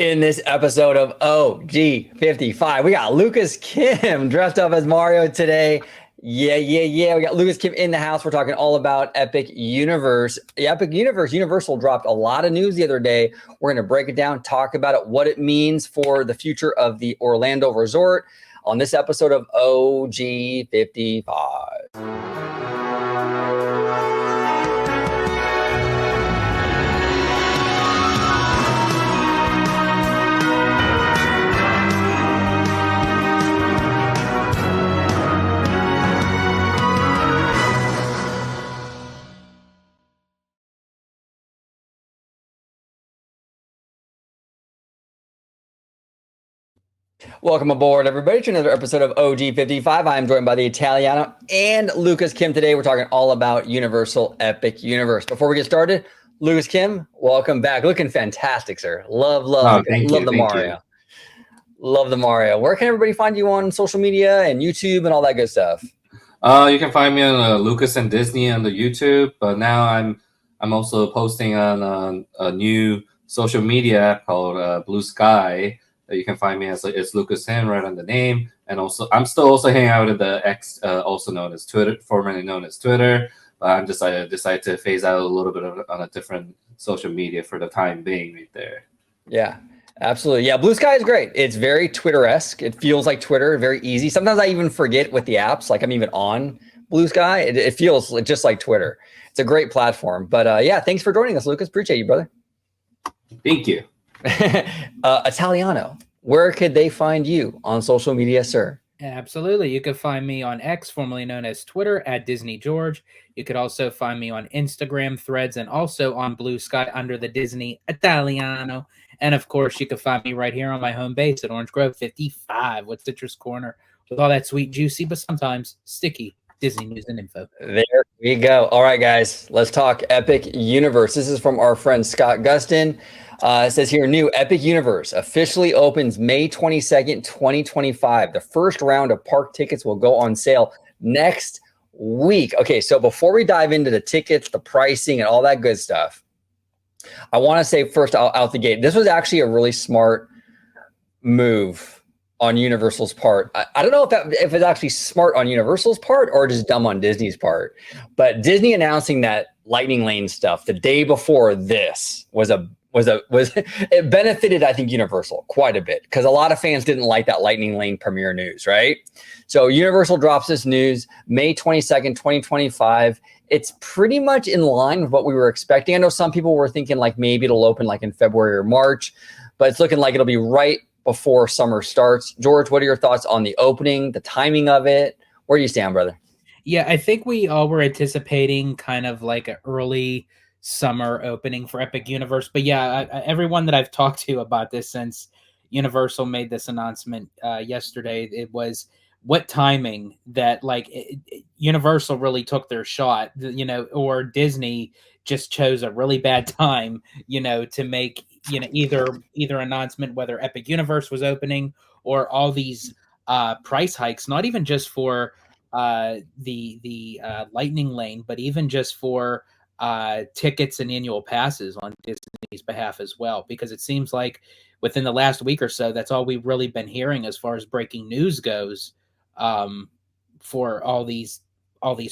In this episode of OG55, we got Lucas Kim dressed up as Mario today. Yeah. We got Lucas Kim in the house. We're talking all about Epic Universe. Epic Universe, Universal dropped a lot of news the other day. We're going to break it down, talk about it, what it means for the future of the Orlando resort on this episode of OG55. Welcome aboard, everybody, to another episode of OG55. I am joined by the Italiano and Lucas Kim today. We're talking all about Universal Epic Universe. Before we get started, Lucas Kim, welcome back. Looking fantastic, sir. Love the Mario. Love the Mario. Where can everybody find you on social media and YouTube and all that good stuff? You can find me on Lucas and Disney on the YouTube, but now I'm also posting on a new social media app called BlueSky. You can find me as it's Lucas Hen right on the name, and also I'm still also hanging out at the X, also known as Twitter, formerly known as Twitter. But I decided to phase out a little bit on a different social media for the time being, right there. Yeah. Absolutely. Yeah, BlueSky is great. It's very Twitter-esque. It feels like Twitter, very easy. Sometimes I even forget with the apps, like I'm even on BlueSky. It feels just like Twitter. It's a great platform. But yeah, thanks for joining us, Lucas. Appreciate you, brother. Thank you. Italiano, where could they find you on social media, sir? Absolutely. You could find me on X, formerly known as Twitter, at Disney George. You could also find me on Instagram, Threads, and also on BlueSky under the Disney Italiano. And of course, you can find me right here on my home base at Orange Grove 55 with Citrus Corner with all that sweet, juicy, but sometimes sticky Disney news and info. There we go. All right, guys, let's talk Epic Universe. This is from our friend Scott Gustin. It says here, new Epic Universe officially opens May 22nd, 2025. The first round of park tickets will go on sale next week. Okay, so before we dive into the tickets, the pricing, and all that good stuff, I want to say first out the gate, this was actually a really smart move on Universal's part. I don't know if it's actually smart on Universal's part or just dumb on Disney's part, but Disney announcing that Lightning Lane stuff the day before this was it benefited, I think, Universal quite a bit because a lot of fans didn't like that Lightning Lane premiere news, right? So Universal drops this news May 22nd, 2025. It's pretty much in line with what we were expecting. I know some people were thinking like maybe it'll open like in February or March, but it's looking like it'll be right before summer starts. George, what are your thoughts on the opening, the timing of it? Where do you stand, brother? Yeah, I think we all were anticipating kind of like an early summer opening for Epic Universe. But yeah, everyone that I've talked to about this since Universal made this announcement yesterday, it was what timing that Universal really took their shot, or Disney just chose a really bad time, to make, either announcement whether Epic Universe was opening or all these price hikes, not even just for the Lightning Lane, but even just for tickets and annual passes on Disney's behalf as well, because it seems like within the last week or so, that's all we've really been hearing as far as breaking news goes, for all these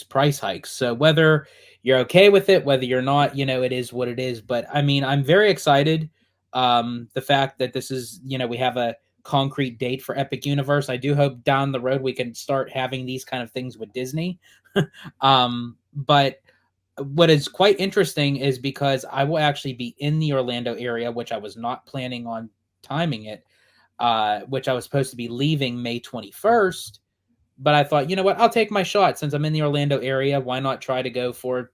price hikes. So whether you're okay with it, whether you're not, it is what it is. But I mean, I'm very excited. The fact that this is, we have a concrete date for Epic Universe. I do hope down the road we can start having these kind of things with Disney. But what is quite interesting is because I will actually be in the Orlando area, which I was not planning on timing it, which I was supposed to be leaving May 21st. But I thought, you know what, I'll take my shot since I'm in the Orlando area. Why not try to go for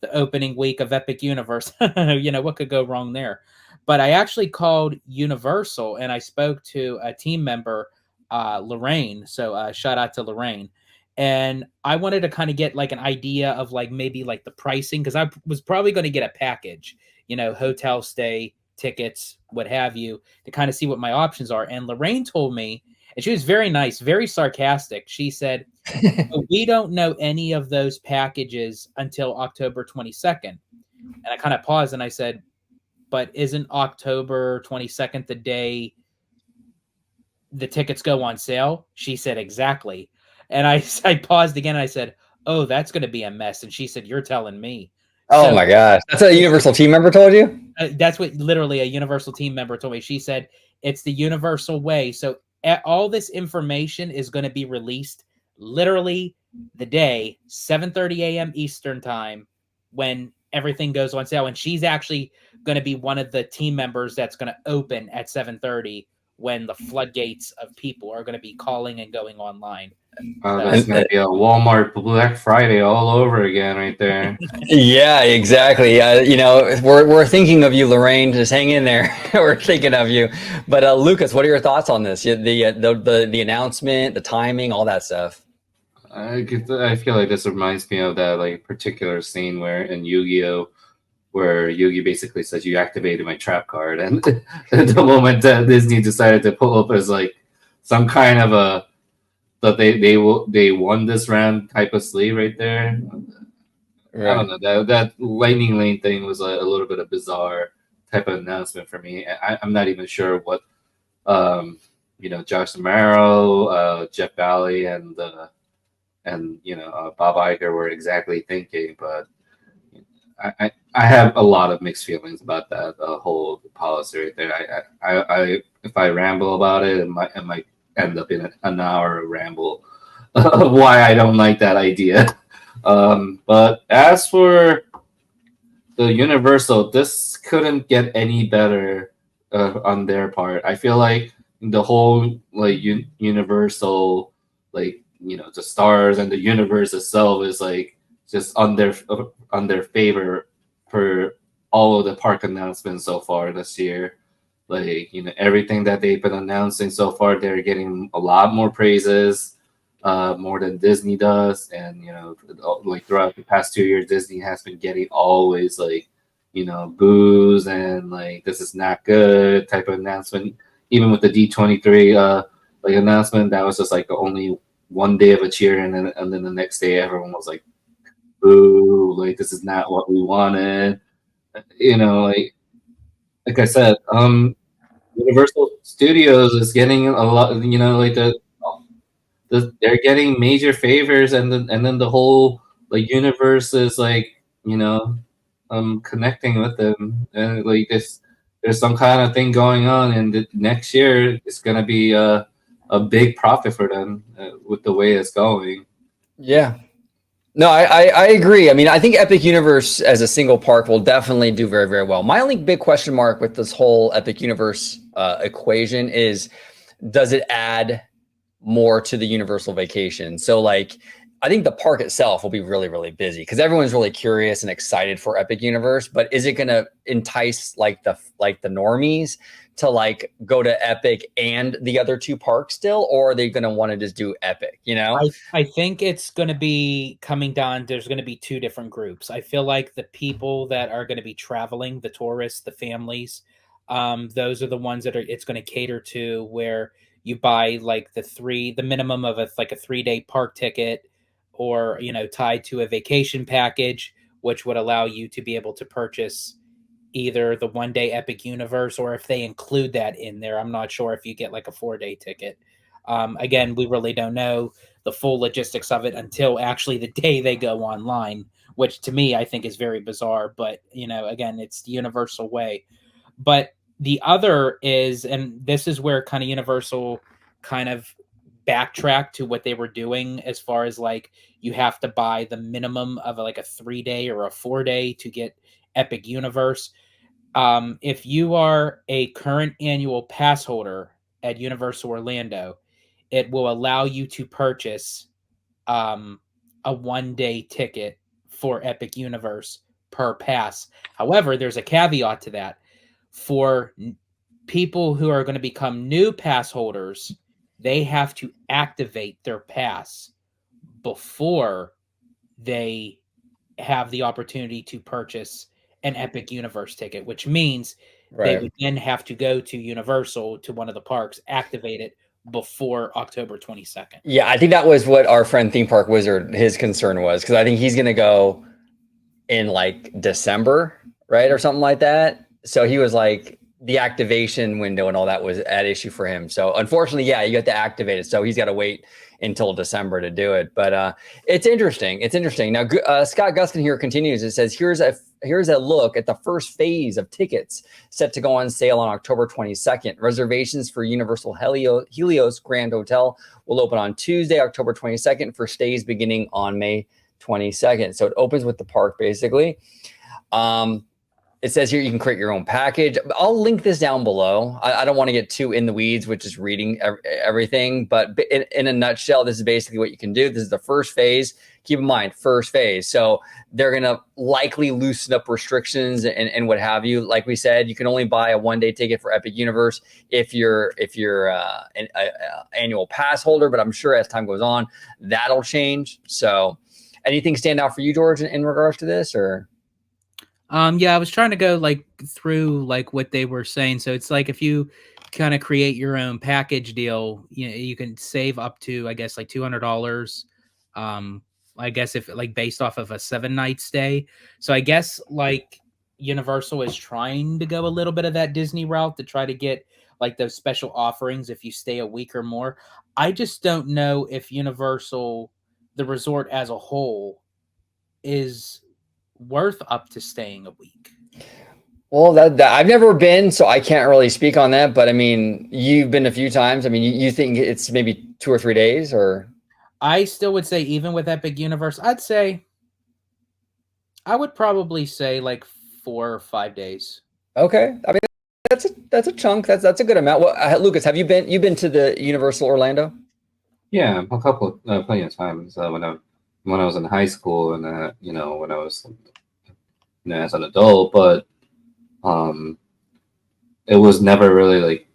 the opening week of Epic Universe? What could go wrong there? But I actually called Universal and I spoke to a team member, Lorraine. So shout out to Lorraine. And I wanted to kind of get like an idea of like maybe like the pricing, because I was probably going to get a package, hotel stay, tickets, what have you, to kind of see what my options are. And Lorraine told me, and she was very nice, very sarcastic. She said, we don't know any of those packages until October 22nd. And I kind of paused and I said, but isn't October 22nd the day the tickets go on sale? She said, exactly. And I paused again and I said, oh, that's going to be a mess. And she said, you're telling me. Oh So my gosh. That's a Universal team member told you? that's what literally a Universal team member told me. She said, it's the Universal way. So all this information is going to be released literally the day, 7:30 a.m. Eastern time, when everything goes on sale. And she's actually going to be one of the team members that's going to open at 7:30 when the floodgates of people are going to be calling and going online. That's gonna be a Walmart Black Friday all over again, right there. Yeah, exactly. You know, we're thinking of you, Lorraine. Just hang in there. We're thinking of you. But Lucas, what are your thoughts on this? The announcement, the timing, all that stuff. I feel like this reminds me of that like particular scene where in Yu-Gi-Oh, where Yugi basically says you activated my trap card, and the moment that Disney decided to pull up as like some kind of a that they won this round type of sleeve right there. Right. I don't know, that lightning lane thing was a little bit of bizarre type of announcement for me. I'm not even sure what Josh Zamaro, Jeff Bally, and Bob Iger were exactly thinking, but I have a lot of mixed feelings about that whole policy right there. I if I ramble about it, it might end up in an hour ramble of why I don't like that idea. But as for the Universal, this couldn't get any better on their part. I feel like the whole like Universal, like the stars and the universe itself is like just on their favor for all of the park announcements so far this year. Like everything that they've been announcing so far, they're getting a lot more praises, more than Disney does. And like throughout the past 2 years, Disney has been getting always like boos and like this is not good type of announcement. Even with the D23 like announcement, that was just like only one day of a cheer, and then the next day everyone was like, boo, like this is not what we wanted. Like I said, Universal Studios is getting a lot, like they're getting major favors, and then the whole like universe is like connecting with them, and like there's some kind of thing going on, and next year it's gonna be a big profit for them with the way it's going. Yeah. No, I agree. I mean, I think Epic Universe as a single park will definitely do very, very well. My only big question mark with this whole Epic Universe equation is, does it add more to the Universal vacation? So like, I think the park itself will be really, really busy because everyone's really curious and excited for Epic Universe. But is it going to entice like the normies to like go to Epic and the other two parks still, or are they going to want to just do Epic? I think it's going to be coming down. There's going to be two different groups. I feel like the people that are going to be traveling, the tourists, the families, those are the ones that it's going to cater to, where you buy like the minimum of like a 3-day park ticket, or tied to a vacation package, which would allow you to be able to purchase either the 1-day Epic Universe, or if they include that in there, I'm not sure if you get like a 4-day ticket. Again, we really don't know the full logistics of it until actually the day they go online, which to me I think is very bizarre. But again, it's the Universal way. But the other is, and this is where kind of Universal kind of backtrack to what they were doing, as far as like you have to buy the minimum of like a 3-day or a 4-day to get Epic Universe. If you are a current annual pass holder at Universal Orlando, it will allow you to purchase a 1-day ticket for Epic Universe per pass. However, there's a caveat to that. For people who are going to become new pass holders, they have to activate their pass before they have the opportunity to purchase an Epic Universe ticket, which means they would then have to go to Universal, to one of the parks, activate it before October 22nd. Yeah, I think that was what our friend Theme Park Wizard, his concern was, because I think he's going to go in like December, right? Or something like that. So he was like, the activation window and all that was at issue for him. So unfortunately, yeah, you got to activate it. So he's got to wait until December to do it. But it's interesting. It's interesting. Now, Scott Gustin here continues. It says, here's a look at the first phase of tickets set to go on sale on October 22nd. Reservations for Universal Helios Grand Hotel will open on Tuesday, October 22nd for stays beginning on May 22nd. So it opens with the park basically. It says here you can create your own package. I'll link this down below. I don't want to get too in the weeds with just reading everything, but in a nutshell, this is basically what you can do. This is the first phase. Keep in mind, first phase. So they're going to likely loosen up restrictions and what have you. Like we said, you can only buy a one-day ticket for Epic Universe if you're an annual pass holder, but I'm sure as time goes on, that'll change. So anything stand out for you, George, in regards to this, or? Yeah, I was trying to go like through like what they were saying. So it's like if you kind of create your own package deal, you can save up to I guess like $200. I guess if like based off of a 7-night stay. So I guess like Universal is trying to go a little bit of that Disney route to try to get like those special offerings if you stay a week or more. I just don't know if Universal, the resort as a whole, is worth up to staying a week. Well, that I've never been, so I can't really speak on that. But I mean, you've been a few times. I mean, you think it's maybe 2 or 3 days, or? I still would say, even with Epic Universe, I would probably say like 4 or 5 days. Okay, I mean that's a chunk. That's a good amount. Well, Lucas, have you been? You've been to the Universal Orlando? Yeah, a couple, plenty of times when I was in high school and when I was as an adult, but it was never really like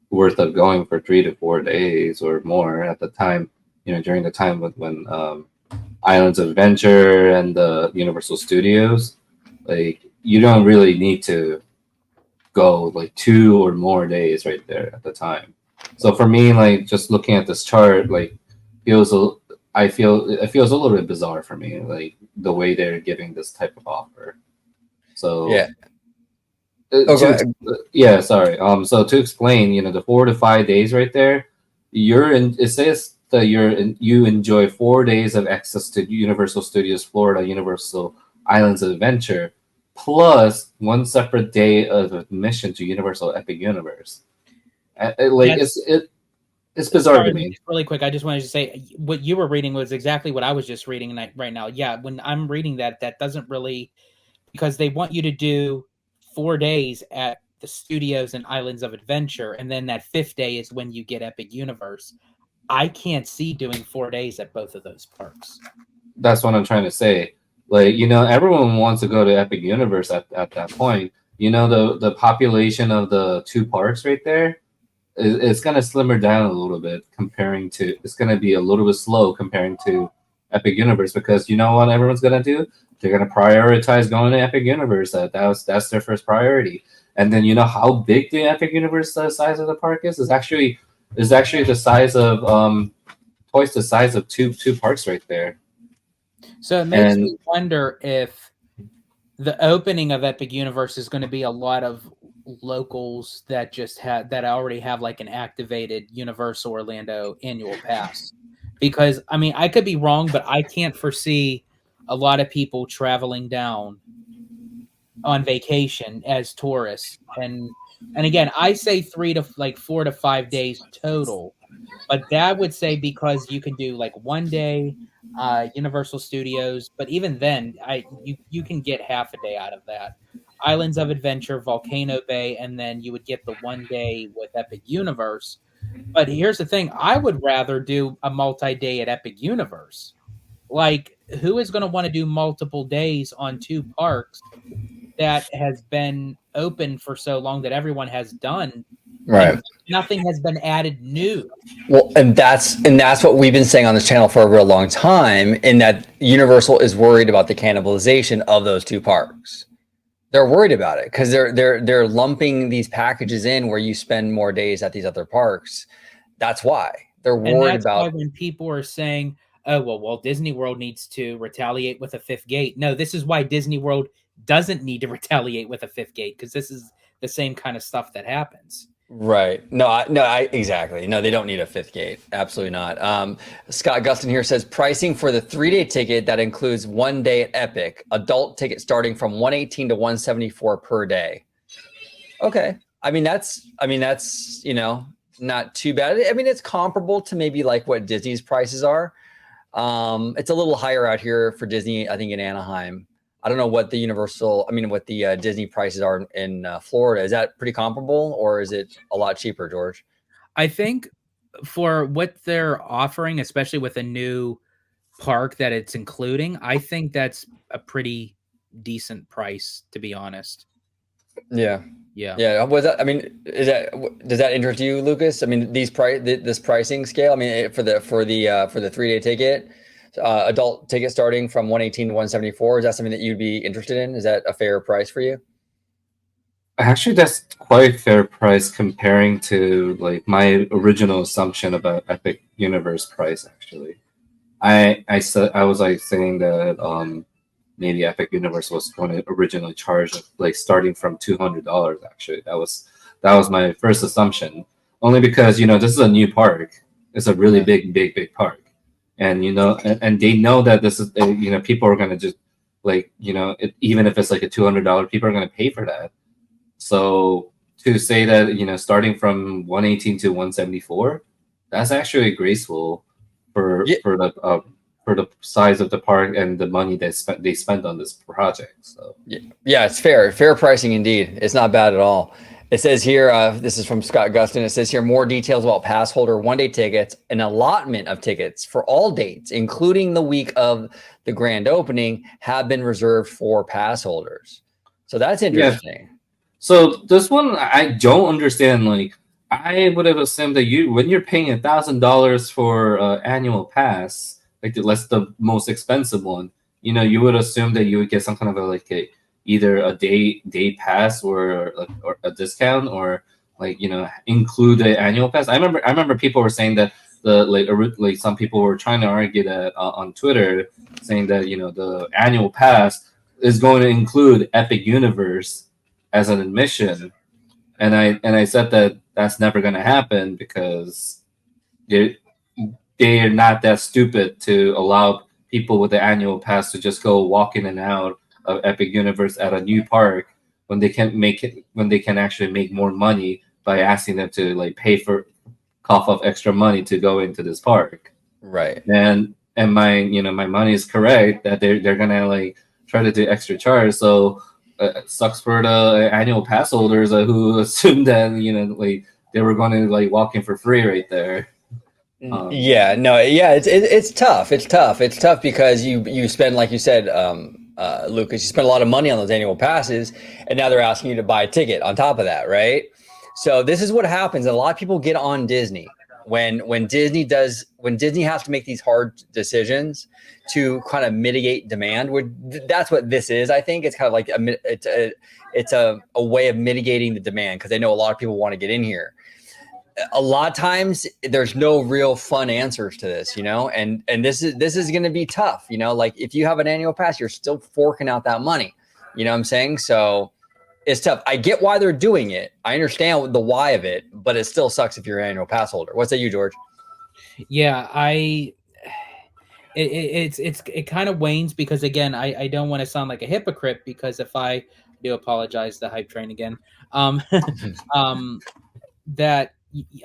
worth of going for 3 to 4 days or more at the time. During the time when Islands of Adventure and the Universal Studios, like you don't really need to go like 2 or more days right there at the time. So for me, like just looking at this chart, like it feels a little bit bizarre for me, like the way they're giving this type of offer. So Yeah. Yeah, sorry. So to explain, the 4 to 5 days right there, it says that you enjoy 4 days of access to Universal Studios Florida, Universal Islands of Adventure, plus 1 separate day of admission to Universal Epic Universe. It's bizarre to me. Really quick, I just wanted to say what you were reading was exactly what I was just reading right now. Yeah, when I'm reading that doesn't really, because they want you to do 4 days at the studios and Islands of Adventure, and then that 5th day is when you get Epic Universe. I can't see doing 4 days at both of those parks. That's what I'm trying to say. Like, everyone wants to go to Epic Universe at that point. The population of the 2 parks right there, it's going to slimmer down a little bit it's going to be a little bit slow comparing to Epic Universe, because you know what everyone's going to do? They're going to prioritize going to Epic Universe. That's their first priority. And then you know how big the Epic Universe size of the park is? It's actually the size of twice the size of two parks right there. So it makes me wonder if the opening of Epic Universe is going to be a lot of locals that already have like an activated Universal Orlando annual pass. Because I mean, I could be wrong, but I can't foresee a lot of people traveling down on vacation as tourists. And again, I say 4 to 5 days total, but that would say because you can do like 1 day Universal Studios, but even then, you can get half a day out of that. Islands of Adventure, Volcano Bay, and then you would get the 1 day with Epic Universe. But here's the thing: I would rather do a multi-day at Epic Universe. Like, who is going to want to do multiple days on 2 parks that has been open for so long that everyone has done? Right. Nothing has been added new. Well, and that's what we've been saying on this channel for a real long time, in that Universal is worried about the cannibalization of those 2 parks. They're worried about it because they're lumping these packages in where you spend more days at these other parks. That's why they're worried about. Why when people are saying, "Oh well, Disney World needs to retaliate with a 5th gate." No, this is why Disney World doesn't need to retaliate with a fifth gate, because this is the same kind of stuff that happens. Right. No, exactly. No, they don't need a fifth gate. Absolutely not. Scott Gustin here says pricing for the 3-day ticket that includes 1 day at Epic, adult ticket starting from 118 to 174 per day. Okay. I mean, that's, not too bad. I mean, it's comparable to maybe like what Disney's prices are. It's a little higher out here for Disney, I think in Anaheim. I don't know what the Disney prices are in Florida. Is that pretty comparable, or is it a lot cheaper, George? I think for what they're offering, especially with a new park that it's including, I think that's a pretty decent price, to be honest. Yeah. Yeah. Yeah. Was that? I mean, does that interest you, Lucas? I mean, this pricing scale. I mean, for the 3-day ticket, adult ticket starting from 118 to 174. Is that something that you'd be interested in? Is that a fair price for you? Actually, that's quite a fair price comparing to like my original assumption about Epic Universe price. Actually, I said I was like saying that maybe Epic Universe was going to originally charge like starting from $200. Actually, that was my first assumption. Only because this is a new park. It's a really big park, and and they know that this is people are going to just like even if it's like a $200, people are going to pay for that. So to say that starting from 118 to 174, that's actually graceful for Yeah. for the size of the park and the money they spent on this project. So Yeah, it's fair pricing indeed. It's not bad at all. It says here, this is from Scott Gustin. It says here more details about pass holder 1-day tickets, an allotment of tickets for all dates, including the week of the grand opening, have been reserved for pass holders. So that's interesting. yeah. So this one I don't understand. Like I would have assumed that when you're paying $1,000 for annual pass, like that's the most expensive one. You would assume that you would get some kind of either a day pass or a discount or include the annual pass. I remember people were saying that like some people were trying to argue that on Twitter, saying that the annual pass is going to include Epic Universe as an admission, and I said that that's never going to happen because they're not that stupid to allow people with the annual pass to just go walk in and out of Epic Universe at a new park when they can actually make more money by asking them to like pay for cough up extra money to go into this park. Right. And my my money is correct that they're gonna like try to do extra charge. So it sucks for the annual pass holders who assumed that like they were going to like walk in for free right there. It's tough. It's tough because you spend, like you said, Lucas, you spend a lot of money on those annual passes, and now they're asking you to buy a ticket on top of that, right? So this is what happens. A lot of people get on Disney when Disney has to make these hard decisions to kind of mitigate demand. That's what this is. I think it's kind of like it's a way of mitigating the demand because they know a lot of people want to get in here. A lot of times there's no real fun answers to this, and this is going to be tough, like if you have an annual pass, you're still forking out that money, you know what I'm saying? So it's tough. I get why they're doing it. I understand the why of it, but it still sucks if you're an annual pass holder. What say you, George? Yeah, it kind of wanes because again, I don't want to sound like a hypocrite because if I do apologize, the hype train again, that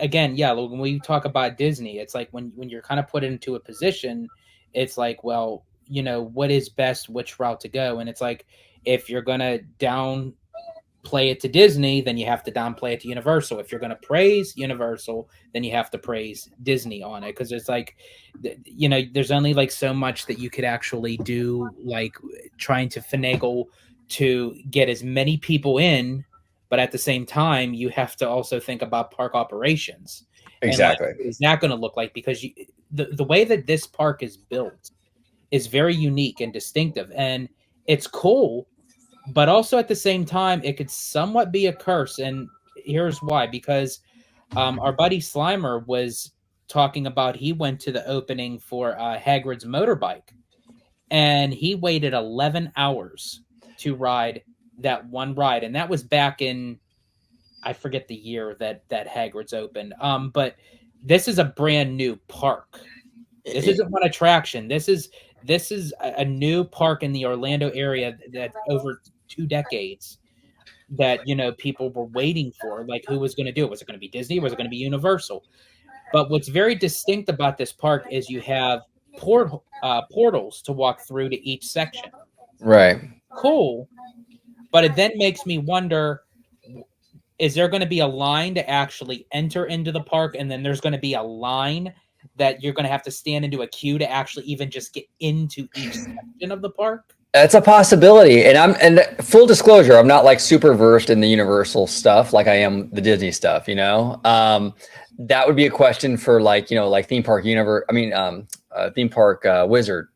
again, yeah, when we talk about Disney, it's like when you're kind of put into a position, it's like, well, what is best, which route to go, and it's like if you're gonna downplay it to Disney, then you have to downplay it to Universal. If you're gonna praise Universal, then you have to praise Disney on it because it's like, there's only like so much that you could actually do, like trying to finagle to get as many people in. But at the same time, you have to also think about park operations. Exactly. And like, what is that going to look like? Because the way that this park is built is very unique and distinctive. And it's cool, but also at the same time, it could somewhat be a curse. And here's why. Because our buddy Slimer was talking about he went to the opening for Hagrid's motorbike. And he waited 11 hours to ride that one ride, and that was back in, I forget the year that Hagrid's opened. But this is a brand new park. This isn't one attraction. This is a new park in the Orlando area that over 2 decades that people were waiting for. Like, who was going to do it? Was it going to be Disney? Was it going to be Universal? But what's very distinct about this park is you have portals to walk through to each section. Right. Cool. But it then makes me wonder, is there going to be a line to actually enter into the park, and then there's going to be a line that you're going to have to stand into a queue to actually even just get into each section of the park? That's a possibility. And full disclosure, I'm not like super versed in the Universal stuff like I am the Disney stuff, that would be a question for like theme park theme park wizard.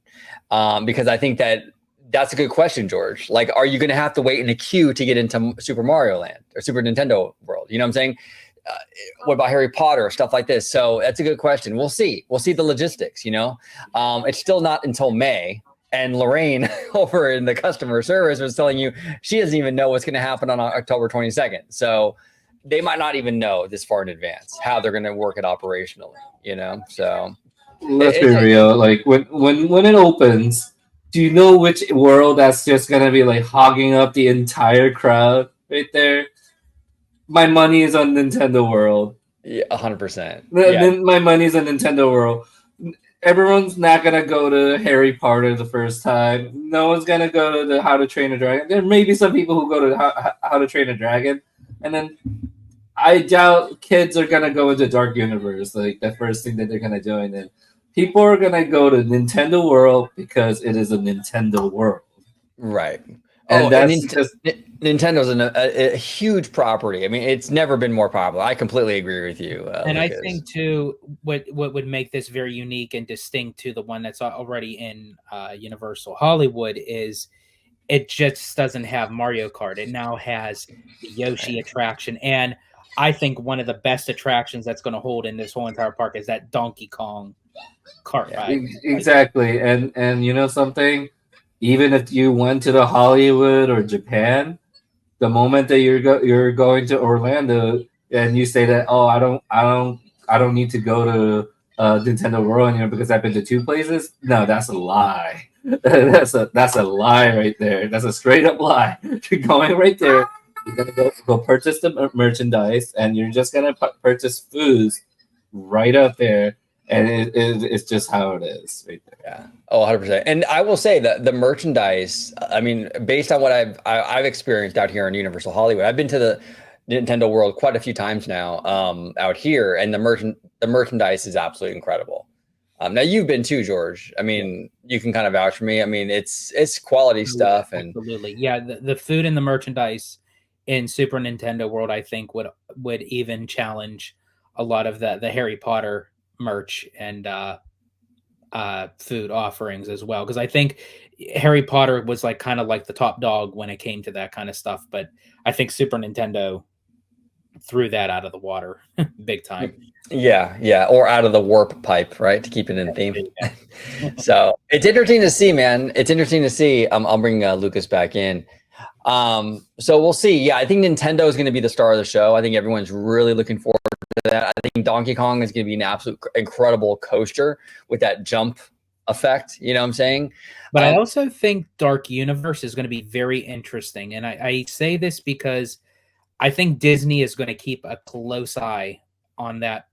Because I think that's a good question, George. Like, are you going to have to wait in a queue to get into Super Mario Land or Super Nintendo World? You know what I'm saying? What about Harry Potter, stuff like this? So that's a good question. We'll see the logistics, it's still not until May. And Lorraine over in the customer service was telling you she doesn't even know what's going to happen on October 22nd. So they might not even know this far in advance how they're going to work it operationally, So let's be real. Like when it opens, do you know which world that's just gonna be like hogging up the entire crowd right there? My money is on Nintendo World. Yeah, 100%. My money's on Nintendo World. Everyone's not gonna go to Harry Potter the first time. No one's gonna go to the How to Train a Dragon. There may be some people who go to How to Train a Dragon, and then I doubt kids are gonna go into Dark Universe. Like the first thing that they're gonna join in. People are gonna go to Nintendo World because it is a Nintendo World, right? And Nintendo's a huge property. I mean, it's never been more popular. I completely agree with you. And Lucas. I think too, what would make this very unique and distinct to the one that's already in Universal Hollywood is it just doesn't have Mario Kart. It now has the Yoshi attraction, and I think one of the best attractions that's going to hold in this whole entire park is that Donkey Kong kart ride. Exactly, and you know something. Even if you went to the Hollywood or Japan, the moment that you're going to Orlando and you say that, oh, I don't need to go to Nintendo World anymore because I've been to 2 places. No, that's a lie. that's a lie right there. That's a straight up lie. You're going right there. You're gonna go purchase the merchandise, and you're just gonna purchase foods right up there. And it's just how it is right there. Yeah. Oh, 100%. And I will say that the merchandise, I mean, based on what I've experienced out here in Universal Hollywood, I've been to the Nintendo World quite a few times now out here, and the merchandise is absolutely incredible. Now you've been too, George. I mean, you can kind of vouch for me. I mean, it's quality stuff. And absolutely. Yeah, the food and the merchandise in Super Nintendo World, I think would even challenge a lot of the Harry Potter merch and food offerings as well, because I think Harry Potter was like kind of like the top dog when it came to that kind of stuff, but I think Super Nintendo threw that out of the water big time. Yeah, or out of the warp pipe, right, to keep it in theme. So it's interesting to see, man. It's interesting to see. I'll bring Lucas back in. So we'll see. Yeah, I think Nintendo is going to be the star of the show. I think everyone's really looking forward to that. I think Donkey Kong is going to be an absolute incredible coaster with that jump effect. You know what I'm saying? But I also think Dark Universe is going to be very interesting. And I say this because I think Disney is going to keep a close eye on that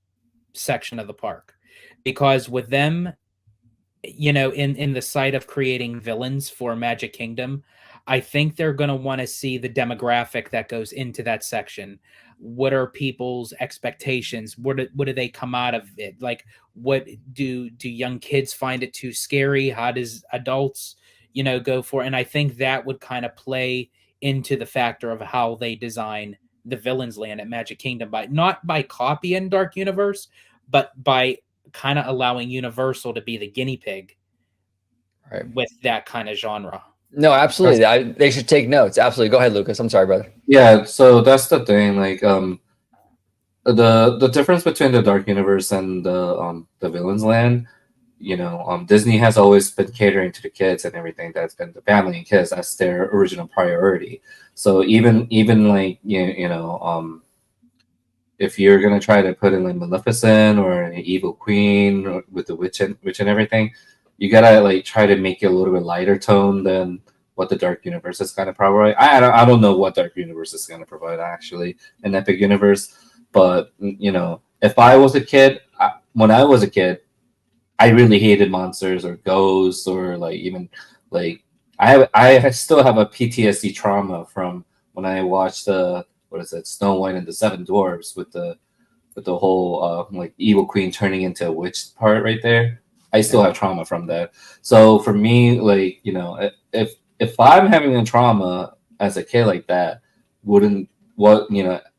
section of the park, because with them, in the sight of creating villains for Magic Kingdom, I think they're going to want to see the demographic that goes into that section. What are people's expectations? What do they come out of it? Like, what do young kids find it too scary? How does adults, go for it? And I think that would kind of play into the factor of how they design the Villains Land at Magic Kingdom, not by copying Dark Universe, but by kind of allowing Universal to be the guinea pig, right, with that kind of genre. No, absolutely. They should take notes. Absolutely. Go ahead, Lucas. I'm sorry, brother. Yeah, so that's the thing. Like, the difference between the Dark Universe and the Villains Land Disney has always been catering to the kids and everything. That's been the family and kids. That's their original priority. So even like if you're gonna try to put in like Maleficent or an evil queen or with the witch and everything, you gotta like try to make it a little bit lighter tone than what the Dark Universe is gonna provide. I don't know what Dark Universe is gonna provide actually in Epic Universe, but if I was a kid, when I was a kid, I really hated monsters or ghosts or like even like I still have a PTSD trauma from when I watched the what is it Snow White and the Seven Dwarfs with the whole like evil queen turning into a witch part right there. I still have trauma from that. So for me, like if I'm having a trauma as a kid like that, wouldn't what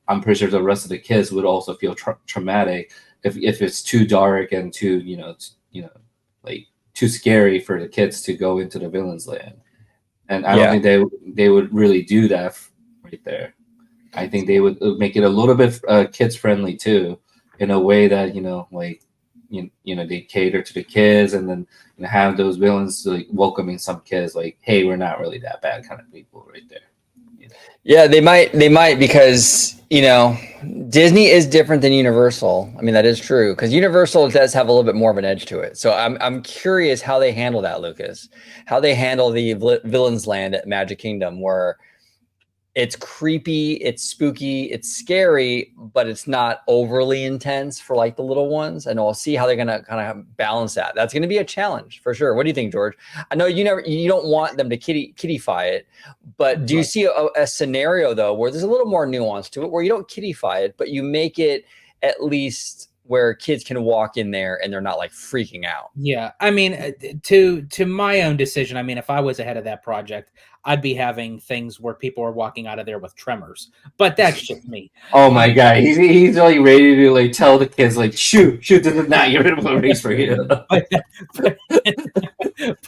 I'm pretty sure the rest of the kids would also feel traumatic if it's too dark and too like too scary for the kids to go into the villain's land. And I don't think they would really do that right there. I think they would make it a little bit kids friendly too, in a way that they cater to the kids, and then have those villains like welcoming some kids, like, hey, we're not really that bad kind of people right there. Yeah, they might because Disney is different than Universal. I mean, that is true because Universal does have a little bit more of an edge to it. So I'm curious how they handle that, Lucas. How they handle the Villain's Land at Magic Kingdom, where it's creepy, it's spooky, it's scary, but it's not overly intense for like the little ones. And we'll see how they're gonna kind of balance that. That's gonna be a challenge for sure. What do you think, George? I know you don't want them to kiddify it, but do you see a scenario though where there's a little more nuance to it, where you don't kiddify it, but you make it at least where kids can walk in there and they're not like freaking out? Yeah, I mean, to my own decision, I mean, if I was ahead of that project, I'd be having things where people are walking out of there with tremors. But that's just me. Oh my god, he's like ready to like tell the kids like shoot, this is not your race for you.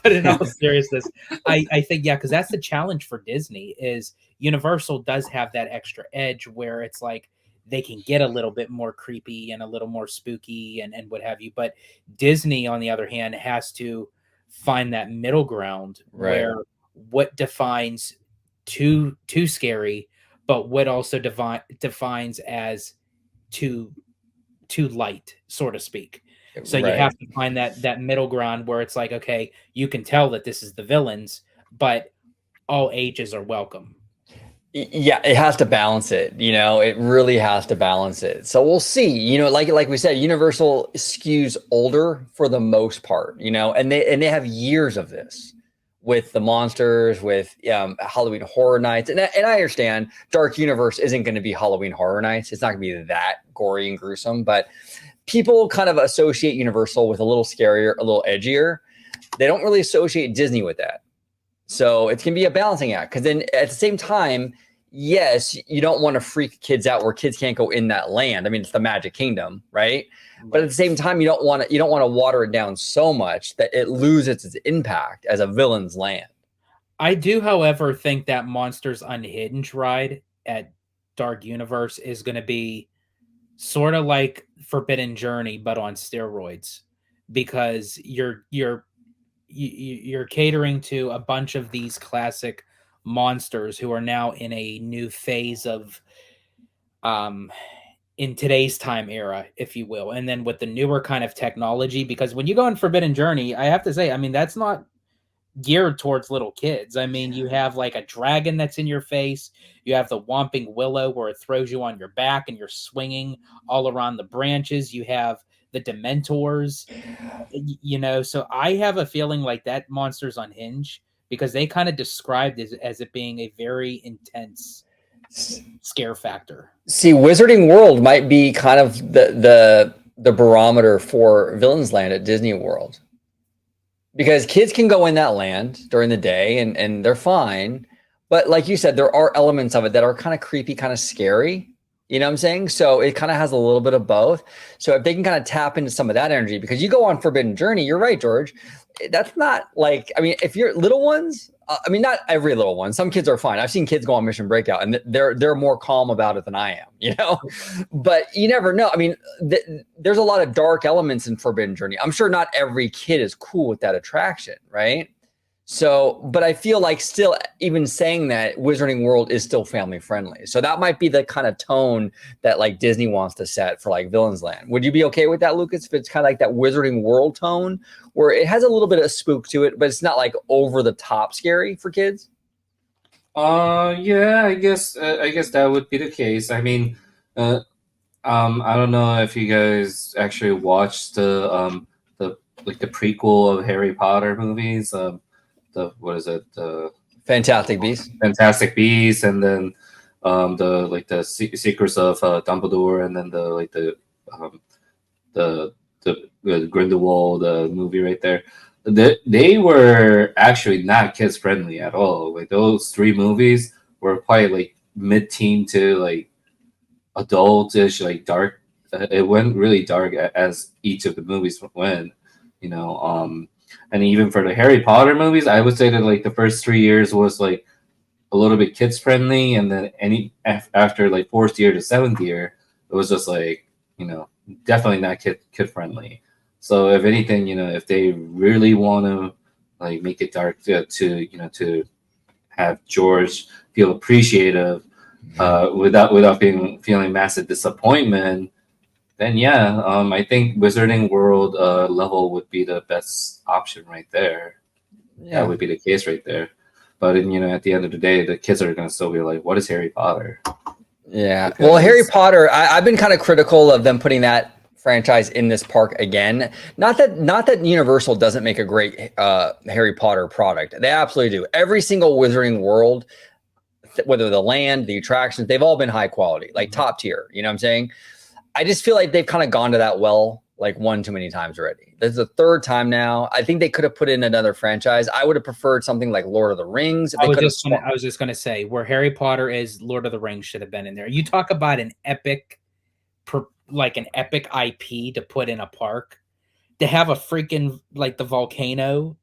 but in all seriousness, I think because that's the challenge for Disney is Universal does have that extra edge where it's like they can get a little bit more creepy and a little more spooky and what have you. But Disney, on the other hand, has to find that middle ground where what defines too scary, but what also defines as too light, so to speak. So you have to find that middle ground where it's like, okay, you can tell that this is the villains, but all ages are welcome. Yeah, it has to balance it. It really has to balance it. So we'll see. Like we said, Universal skews older for the most part. And they have years of this with the monsters, with Halloween Horror Nights, and I understand Dark Universe isn't going to be Halloween Horror Nights. It's not going to be that gory and gruesome, but people kind of associate Universal with a little scarier, a little edgier. They don't really associate Disney with that. So it's going to be a balancing act, because then at the same time, yes, you don't want to freak kids out where kids can't go in that land. I mean, it's the Magic Kingdom, right? But at the same time, you don't want to water it down so much that it loses its impact as a villain's land. I do, however, think that Monsters Unhinged ride at Dark Universe is going to be sort of like Forbidden Journey, but on steroids, because you're catering to a bunch of these classic monsters who are now in a new phase of in today's time era, if you will, and then with the newer kind of technology, because when you go in Forbidden Journey, I have to say, I mean, that's not geared towards little kids. I mean, you have like a dragon that's in your face, you have the Whomping Willow where it throws you on your back and you're swinging all around the branches, you have the Dementors, so I have a feeling like that Monsters Unhinged, because they kind of described it as it being a very intense scare factor. See, Wizarding World might be kind of the barometer for Villain's Land at Disney World, because kids can go in that land during the day and they're fine, but like you said, there are elements of it that are kind of creepy, kind of scary. You know what I'm saying? So it kind of has a little bit of both. So if they can kind of tap into some of that energy, because you go on Forbidden Journey, you're right, George. That's not like, I mean, if you're little ones, I mean, not every little one. Some kids are fine. I've seen kids go on Mission Breakout, and they're more calm about it than I am, you know. But you never know. I mean, there's a lot of dark elements in Forbidden Journey. I'm sure not every kid is cool with that attraction, right? So, but I feel like still, even saying that, Wizarding World is still family friendly. So that might be the kind of tone that like Disney wants to set for like Villains Land. Would you be okay with that, Lucas? If it's kind of like that Wizarding World tone, where it has a little bit of spook to it, but it's not like over the top scary for kids? Yeah, I guess that would be the case. I mean, uh, I don't know if you guys actually watched the like the prequel of Harry Potter movies. The what is it? The Fantastic Beasts. Fantastic Beasts, and then the like the Secrets of Dumbledore, and then the like the Grindelwald movie right there. They were actually not kids friendly at all. Like those three movies were quite like mid-teen to like adultish, like dark. It went really dark as each of the movies went, you know. And even for the Harry Potter movies, I would say that like the first 3 years was like a little bit kids friendly, and then after like fourth year to seventh year, it was just like, you know, definitely not kid friendly. So if anything, you know, if they really want to like make it dark to you know to have George feel appreciative without feeling massive disappointment, then yeah, I think Wizarding World level would be the best option right there. That would be the case right there. But you know, at the end of the day, the kids are gonna still be like, "What is Harry Potter?" Yeah. Because Well, Harry Potter, I've been kind of critical of them putting that franchise in this park again. Not that Universal doesn't make a great Harry Potter product. They absolutely do. Every single Wizarding World, whether the land, the attractions, they've all been high quality, like top tier. You know what I'm saying? I just feel like they've kind of gone to that well like one too many times already. This is the third time now. I think they could have put in another franchise. I would have preferred something like Lord of the Rings. If they could have I was just gonna say where Harry Potter is, Lord of the Rings should have been in there. You talk about an epic, like an epic IP to put in a park. To have a freaking like the volcano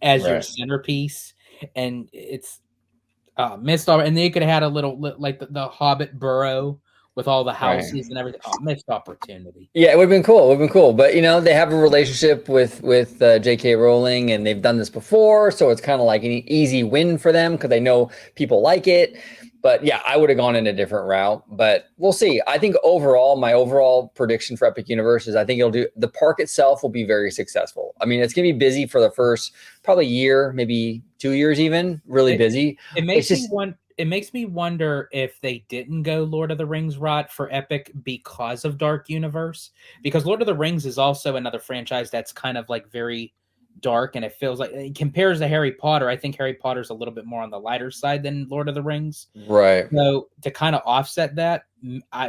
as your centerpiece, and it's missed all. And they could have had a little like the Hobbit burrow with all the houses and everything. Oh, missed opportunity. Yeah, it would have been cool. It would have been cool. But you know, they have a relationship with J.K. Rowling, and they've done this before, so it's kind of like an easy win for them because they know people like it. But yeah, I would have gone in a different route. But we'll see. I think overall, my overall prediction for Epic Universe is I think the park itself will be very successful. I mean, it's gonna be busy for the first probably year, maybe 2 years, even really busy. It makes me wonder if they didn't go Lord of the Rings route for Epic because of Dark Universe. Because Lord of the Rings is also another franchise that's kind of like very dark, and it feels like it compares to Harry Potter. I think Harry Potter's a little bit more on the lighter side than Lord of the Rings. Right. So to kind of offset that,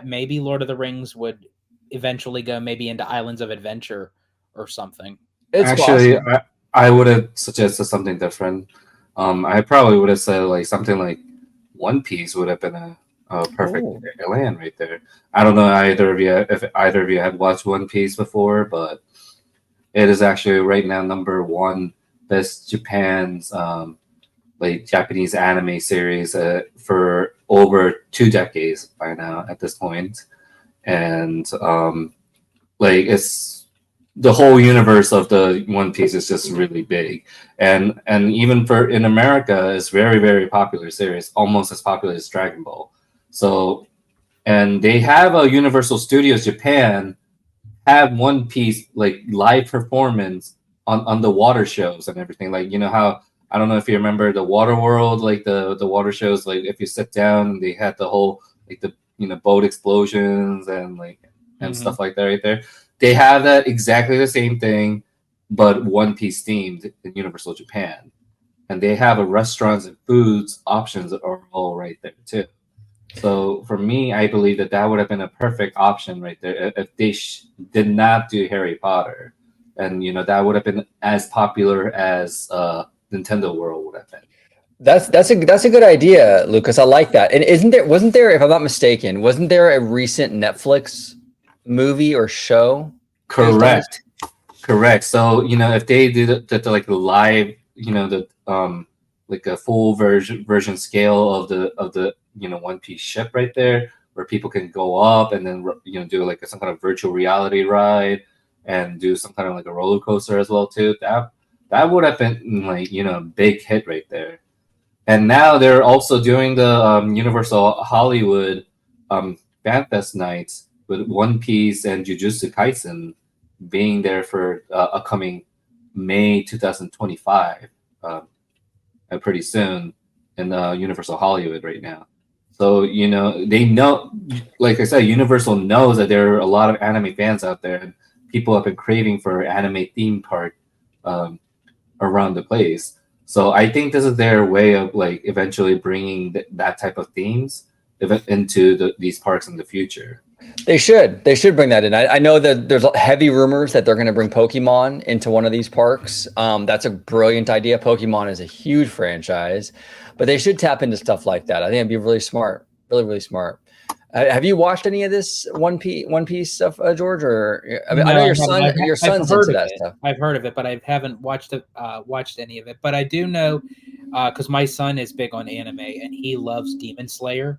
maybe Lord of the Rings would eventually go maybe into Islands of Adventure or something. It's Actually, possible. I would have suggested something different. I probably would have said like something like One Piece would have been a perfect land right there. I don't know if either of you had watched One Piece before, but it is actually right now number one best Japan's like Japanese anime series for over 2 decades by now at this point, and like it's the whole universe of the One Piece is just really big, and even for in America, it's very popular series, almost as popular as Dragon Ball. So, and they have a Universal Studios Japan have One Piece like live performance on the water shows and everything. Like you know how I don't know if you remember the Water World, like the water shows. Like if you sit down, they had the whole like the boat explosions and like and stuff like that right there. They have that exactly the same thing, but One Piece themed in Universal Japan, and they have a restaurants and foods options are all right there too. So for me, I believe that would have been a perfect option right there if they did not do Harry Potter, and that would have been as popular as Nintendo World would have been. That's a good idea, Lucas. I like that. And wasn't there, if I'm not mistaken, wasn't there a recent Netflix movie or show? Correct. So if they do the like the live, the like a full version scale of the One Piece ship right there, where people can go up and then do like some kind of virtual reality ride and do some kind of like a roller coaster as well too. That would have been like a big hit right there. And now they're also doing the Universal Hollywood Fan Fest nights with One Piece and Jujutsu Kaisen being there for upcoming May 2025, pretty soon in Universal Hollywood right now. So they know, like I said, Universal knows that there are a lot of anime fans out there, and people have been craving for anime theme park around the place. So I think this is their way of like eventually bringing that type of themes into these parks in the future. They should bring that in. I know that there's heavy rumors that they're going to bring Pokemon into one of these parks. That's a brilliant idea. Pokemon is a huge franchise, but they should tap into stuff like that. I think it'd be really smart, really smart. Have you watched any of this One Piece stuff, George? Or I know your son's into that stuff. I've heard of it, but I haven't watched any of it. But I do know because my son is big on anime and he loves Demon Slayer,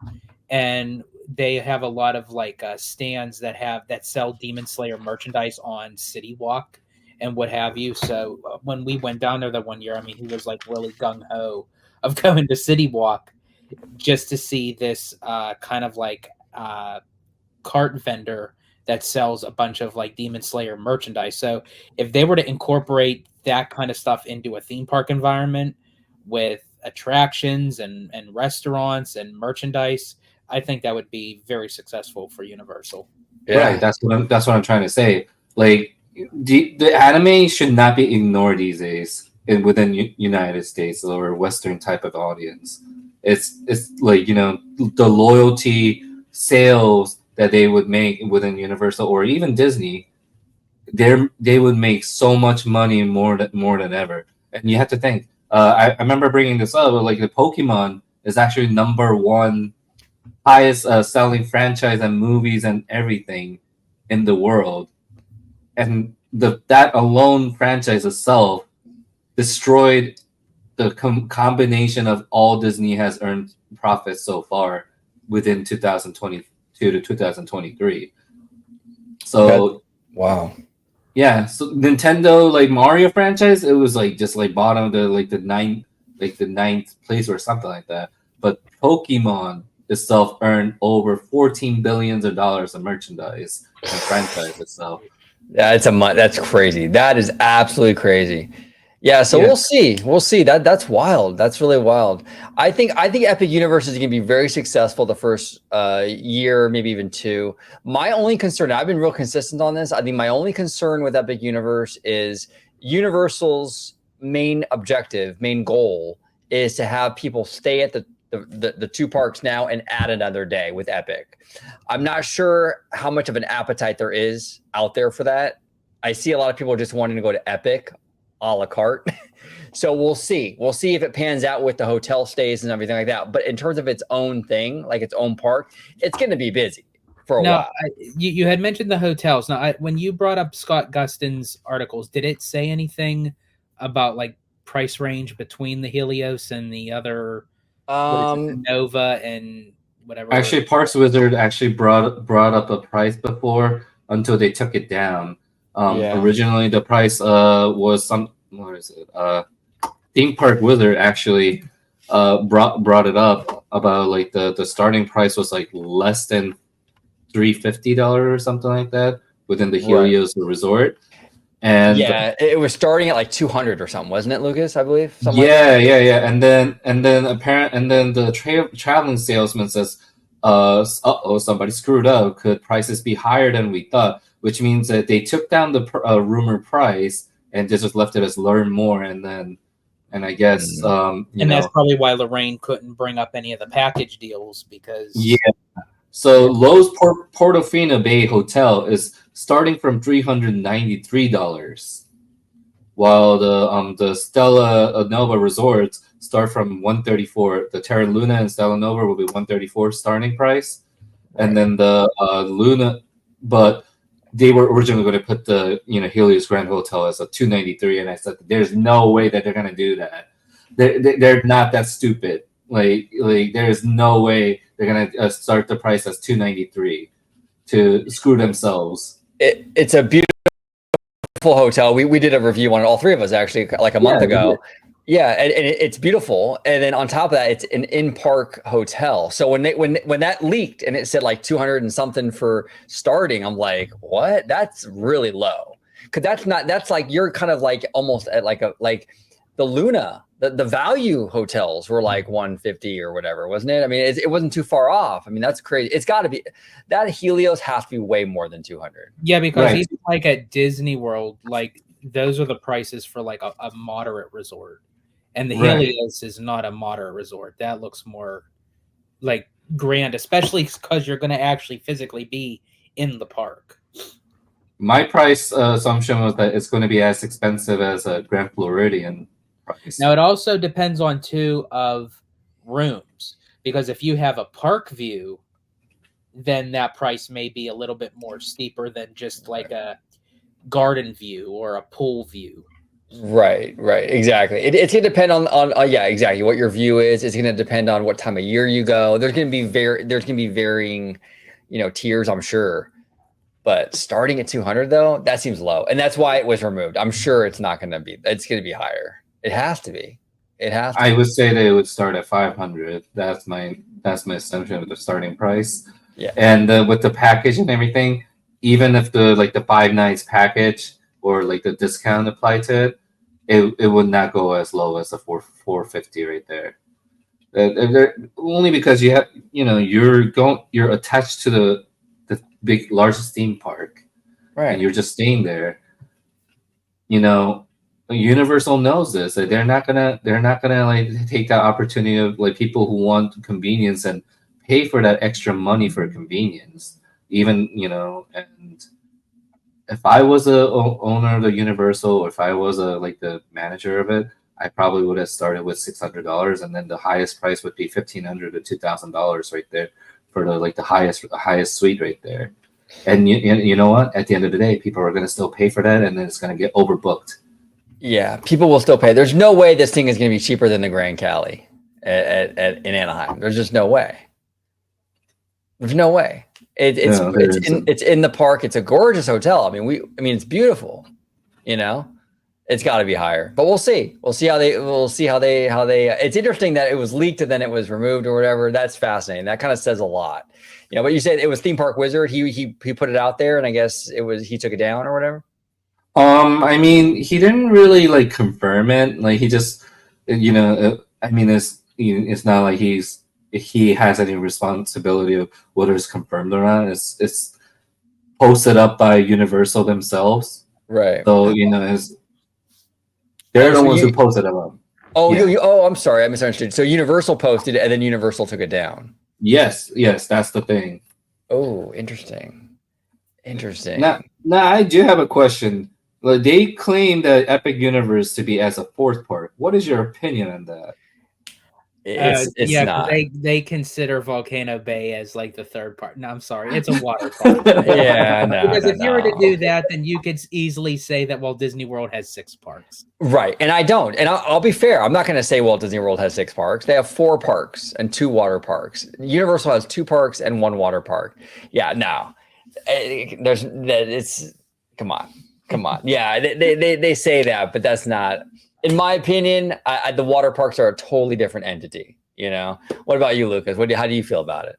and they have a lot of like stands that sell Demon Slayer merchandise on City Walk and what have you. So when we went down there that one year, I mean, he was like really gung ho of going to City Walk just to see this kind of like cart vendor that sells a bunch of like Demon Slayer merchandise. So if they were to incorporate that kind of stuff into a theme park environment with attractions and restaurants and merchandise, I think that would be very successful for Universal. Yeah. Right, that's what I'm trying to say. Like the anime should not be ignored these days within United States or Western type of audience. It's like the loyalty sales that they would make within Universal or even Disney. They would make so much money more than ever. And you have to think. I remember bringing this up. Like the Pokemon is actually #1 highest selling franchise and movies and everything in the world, and that alone franchise itself destroyed the combination of all Disney has earned profits so far within 2022 to 2023. So wow. Yeah, so Nintendo like Mario franchise, it was like just like bottom of the ninth place or something like that. But Pokemon itself earned over $14 billion of merchandise and franchise itself. Yeah, that's crazy. That is absolutely crazy. Yeah, so we'll see. That's wild. That's really wild. I think Epic Universe is going to be very successful the first year, maybe even 2. My only concern, I've been real consistent on this. I think my only concern with Epic Universe is Universal's main objective, main goal is to have people stay at the 2 parks now and add another day with Epic. I'm not sure how much of an appetite there is out there for that. I see a lot of people just wanting to go to Epic a la carte. So we'll see if it pans out with the hotel stays and everything like that. But in terms of its own thing, like its own park, it's going to be busy for a while. You had mentioned the hotels. Now, when you brought up Scott Gustin's articles, did it say anything about like price range between the Helios and the other the Nova and whatever? Actually, Parks Wizard actually brought up a price before until they took it down. Originally, the price was Theme Park Wizard actually brought it up about like the starting price was like less than $350 or something like that within the Helios Resort. And it was starting at like 200 or something, wasn't it, Lucas? I believe. Yeah. And then the traveling salesman says, somebody screwed up. Could prices be higher than we thought? Which means that they took down the rumored price and just left it as learn more. And I guess that's probably why Lorraine couldn't bring up any of the package deals because So Lowe's Portofino Bay Hotel is starting from $393, while the Stella Nova resorts start from $134. The Terra Luna and Stella Nova will be $134 starting price, and then the Luna, but they were originally going to put the Helios Grand Hotel as a $293, and I said there's no way that they're going to do that. they're not that stupid. Like there is no way they're gonna start the price as $293 to screw themselves. It's a beautiful hotel. We did a review on it, all three of us actually, like a month ago. Yeah, and it's beautiful. And then on top of that, it's an in-park hotel. So when that leaked and it said like 200 and something for starting, I'm like, what? That's really low. Because that's like you're kind of like almost at like the Luna, the value hotels were like 150 or whatever, wasn't it? I mean, it wasn't too far off. I mean, that's crazy. It's got to be that Helios has to be way more than 200. Yeah, because even like at Disney World, like those are the prices for like a moderate resort. And the Helios is not a moderate resort. That looks more like grand, especially because you're going to actually physically be in the park. My price assumption was that it's going to be as expensive as a Grand Floridian price. Now, it also depends on of rooms, because if you have a park view, then that price may be a little bit more steeper than just like a garden view or a pool view. Right, exactly. It's gonna depend on yeah, exactly what your view is. It's gonna depend on what time of year you go. There's gonna be varying, tiers, I'm sure. But starting at 200 though, that seems low, and that's why it was removed. I'm sure it's not gonna be. It's gonna be higher. It has to be. I would say that it would start at 500. That's my assumption of the starting price. Yeah. And with the package and everything, even if the 5 nights package or like the discount applied to it would not go as low as the 450 right there. Only because you have you're attached to the big largest theme park, right? And you're just staying there. Universal knows this. That they're not gonna like take that opportunity of like people who want convenience and pay for that extra money for convenience. Even and if I was a owner of the Universal, or if I was the manager of it, I probably would have started with $600, and then the highest price would be $1,500 to $2,000 right there for the highest suite right there. And you know what? At the end of the day, people are going to still pay for that, and then it's going to get overbooked. Yeah, people will still pay. There's no way this thing is going to be cheaper than the Grand Cali in Anaheim. There's just no way. There's no way. It's in the park. It's a gorgeous hotel. I mean, it's beautiful. It's got to be higher, but we'll see. We'll see how they. It's interesting that it was leaked and then it was removed or whatever. That's fascinating. That kind of says a lot. But you said it was Theme Park Wizard. He put it out there, and I guess he took it down or whatever. I mean, he didn't really confirm it. Like he just, I mean, it's not like he has any responsibility of whether it's confirmed or not. It's posted up by Universal themselves, right? So they're the ones who posted it up. Oh, yeah. I'm sorry, I misunderstood. So Universal posted it, and then Universal took it down. Yes, that's the thing. Oh, interesting. Now I do have a question. They claim the Epic Universe to be as a fourth park. What is your opinion on that? It's not. They consider Volcano Bay as like the third part. No, I'm sorry, it's a water park. Yeah, no. Because if you were to do that, then you could easily say that Walt Disney World has 6 parks. Right, and I don't. And I'll be fair. I'm not going to say Walt Disney World has 6 parks. They have 4 parks and 2 water parks. Universal has 2 parks and 1 water park. Yeah, no. Come on. Yeah, they say that, but that's not. In my opinion, the water parks are a totally different entity. What about you, Lucas? How do you feel about it?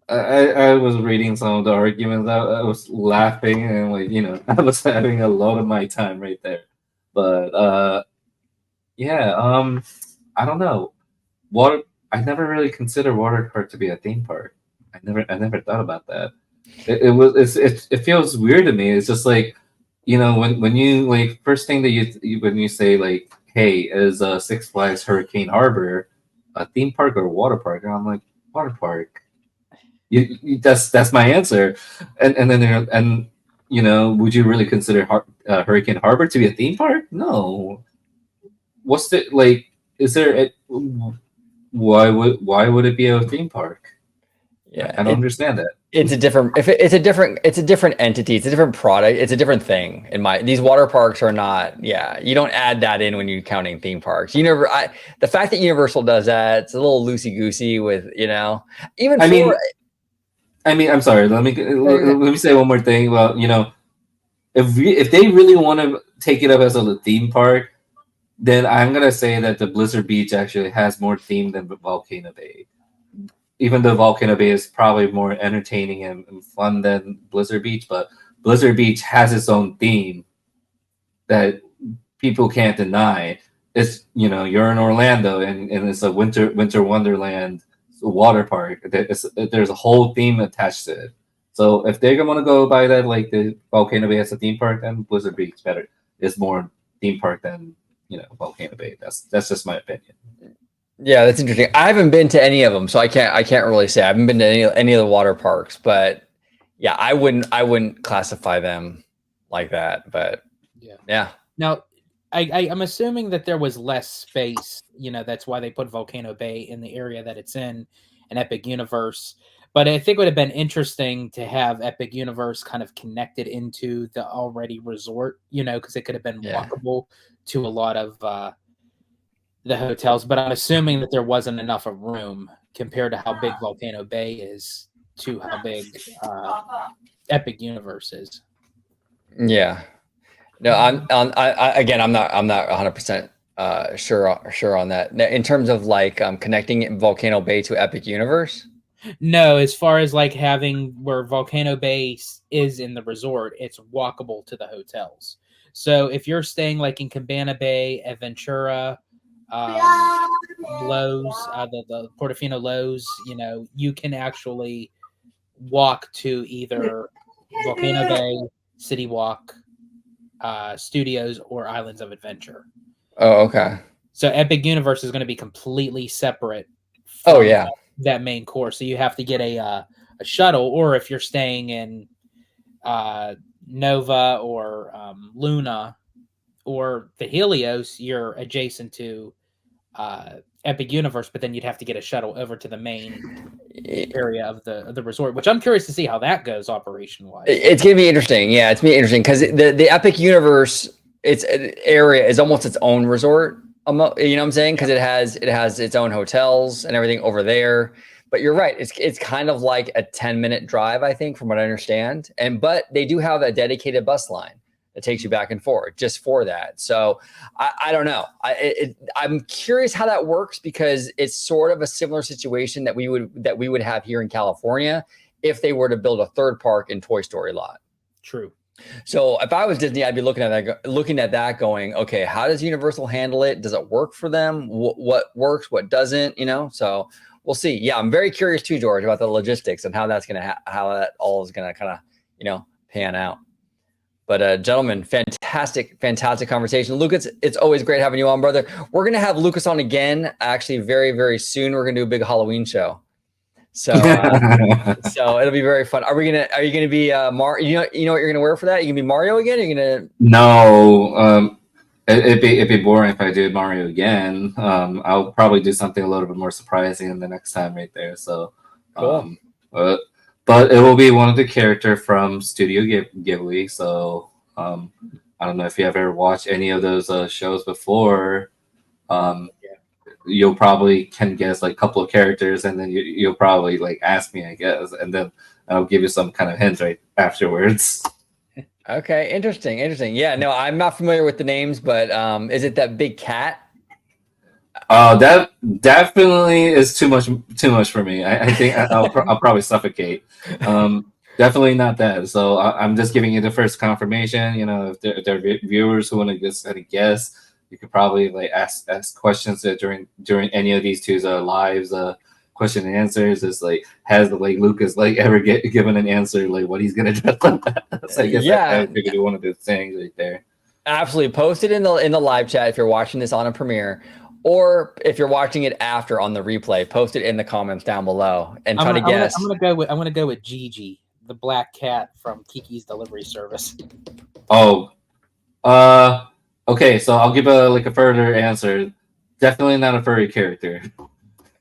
I was reading some of the arguments. I was laughing and I was having a lot of my time right there. But I don't know. I never really considered water park to be a theme park. I never thought about that. It feels weird to me. It's just like, when you first thing that when you say hey, is Six Flags Hurricane Harbor a theme park or a water park? And I'm like, water park. That's my answer. And then would you really consider Hurricane Harbor to be a theme park? No. What's the is there why would it be a theme park? Yeah, I don't understand that. it's a different it's a different entity, it's a different product, it's a different thing. These water parks are not, yeah, you don't add that in when you're counting theme parks. The fact that Universal does that, it's a little loosey goosey with, even I mean, for I'm sorry. Let me say one more thing. Well, if they really want to take it up as a theme park, then I'm gonna say that the Blizzard Beach actually has more theme than Volcano Bay. Even though Volcano Bay is probably more entertaining and fun than Blizzard Beach, but Blizzard Beach has its own theme that people can't deny. It's you're in Orlando and it's a winter wonderland water park. There's a whole theme attached to it. So if they're gonna go by that, like the Volcano Bay as a theme park, then Blizzard Beach better is more theme park than Volcano Bay. That's just my opinion. Yeah, that's interesting. I haven't been to any of them, so I can't really say. I haven't been to any of the water parks, but yeah, I wouldn't classify them like that. But yeah. Now, I'm assuming that there was less space. That's why they put Volcano Bay in the area that it's in Epic Universe. But I think it would have been interesting to have Epic Universe kind of connected into the already resort, because it could have been walkable to a lot of the hotels. But I'm assuming that there wasn't enough of room compared to how big Volcano Bay is to how big Epic Universe is. Yeah. No, I'm not 100% sure on that. In terms of like connecting Volcano Bay to Epic Universe. No, as far as like having where Volcano Bay is in the resort, it's walkable to the hotels. So if you're staying like in Cabana Bay, Aventura, Lowe's, the Portofino Lowe's, you can actually walk to either Volcano Bay, City Walk, Studios, or Islands of Adventure. Oh, okay. So Epic Universe is going to be completely separate. Oh yeah. That main course. So you have to get a shuttle, or if you're staying in Nova or Luna or the Helios, you're adjacent to Epic Universe, but then you'd have to get a shuttle over to the main area of the resort, which I'm curious to see how that goes operation wise. It's gonna be interesting. Yeah, it's gonna be interesting because the Epic Universe, its area is almost its own resort. You know what I'm saying? Because it has its own hotels and everything over there. But you're right. It's kind of like a 10-minute drive, I think, from what I understand. But they do have a dedicated bus line that takes you back and forth just for that. So I don't know. I'm curious how that works because it's sort of a similar situation that we would have here in California if they were to build a third park in Toy Story Lot. True. So if I was Disney, I'd be looking at that going, okay, how does Universal handle it? Does it work for them? What works, what doesn't, So we'll see. Yeah, I'm very curious too, George, about the logistics and how that's how that all is gonna kind of, pan out. But gentlemen, fantastic conversation. Lucas, it's always great having you on, brother. We're gonna have Lucas on again, actually, very, very soon. We're gonna do a big Halloween show. So so it'll be very fun. Are you gonna be Mario? You know what you're gonna wear for that? You gonna be Mario again? Or are you gonna No, it'd be boring if I did Mario again. I'll probably do something a little bit more surprising the next time right there. So cool. But it will be one of the character from Studio Ghibli. So I don't know if you have ever watched any of those shows before. You'll probably can guess like a couple of characters, and then you'll probably like ask me, I guess, and then I'll give you some kind of hints right afterwards. Okay, interesting. Yeah, no, I'm not familiar with the names, but is it that big cat? That definitely is too much for me. I think I'll probably suffocate. Definitely not that. So I'm just giving you the first confirmation. If there are viewers who want to just guess, you could probably like ask questions during any of these two lives. Question and answers is like, has like Lucas like ever given an answer like what he's gonna dress like that? So I guess I figured one of the things right there. Absolutely, post it in the live chat if you're watching this on a premiere, or if you're watching it after on the replay. Post it in the comments down below and try to guess. I'm gonna go with Gigi, the black cat from Kiki's Delivery Service. Oh, okay. So I'll give a further answer. Definitely not a furry character.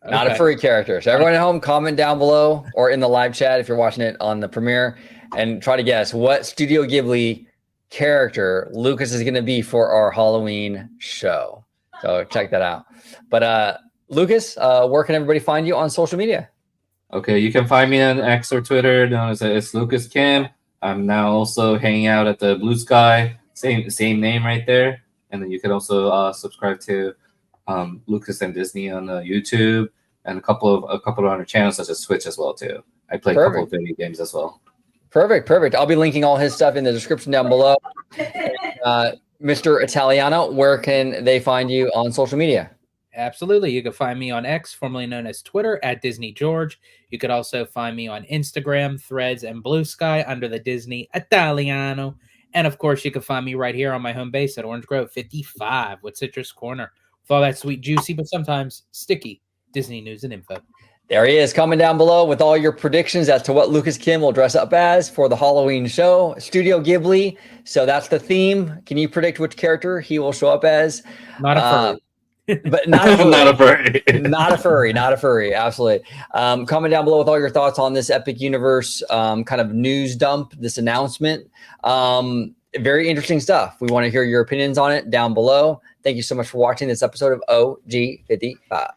Not a Okay. furry character. So everyone at home, comment down below or in the live chat if you're watching it on the premiere, and try to guess what Studio Ghibli character Lucas is going to be for our Halloween show. So check that out. But Lucas, where can everybody find you on social media? Okay, you can find me on X or Twitter. Known as it's Lucas Kim. I'm now also hanging out at the BlueSky, same name right there. And then you can also subscribe to Lucas and Disney on YouTube, and a couple of other channels such as Twitch as well too. I play a couple of video games as well. Perfect. I'll be linking all his stuff in the description down below. Mr. Italiano, where can they find you on social media? Absolutely. You can find me on X, formerly known as Twitter, at Disney George. You could also find me on Instagram, Threads, and BlueSky under the Disney Italiano. And of course, you can find me right here on my home base at Orange Grove 55 with Citrus Corner, with all that sweet, juicy, but sometimes sticky Disney news and info. There he is, coming down below with all your predictions as to what Lucas Kim will dress up as for the Halloween show. Studio Ghibli. So that's the theme. Can you predict which character he will show up as? Not a furry. But not a furry. Not a furry. Not a furry. Absolutely. Comment down below with all your thoughts on this Epic Universe kind of news dump, this announcement. Very interesting stuff. We want to hear your opinions on it down below. Thank you so much for watching this episode of OG55.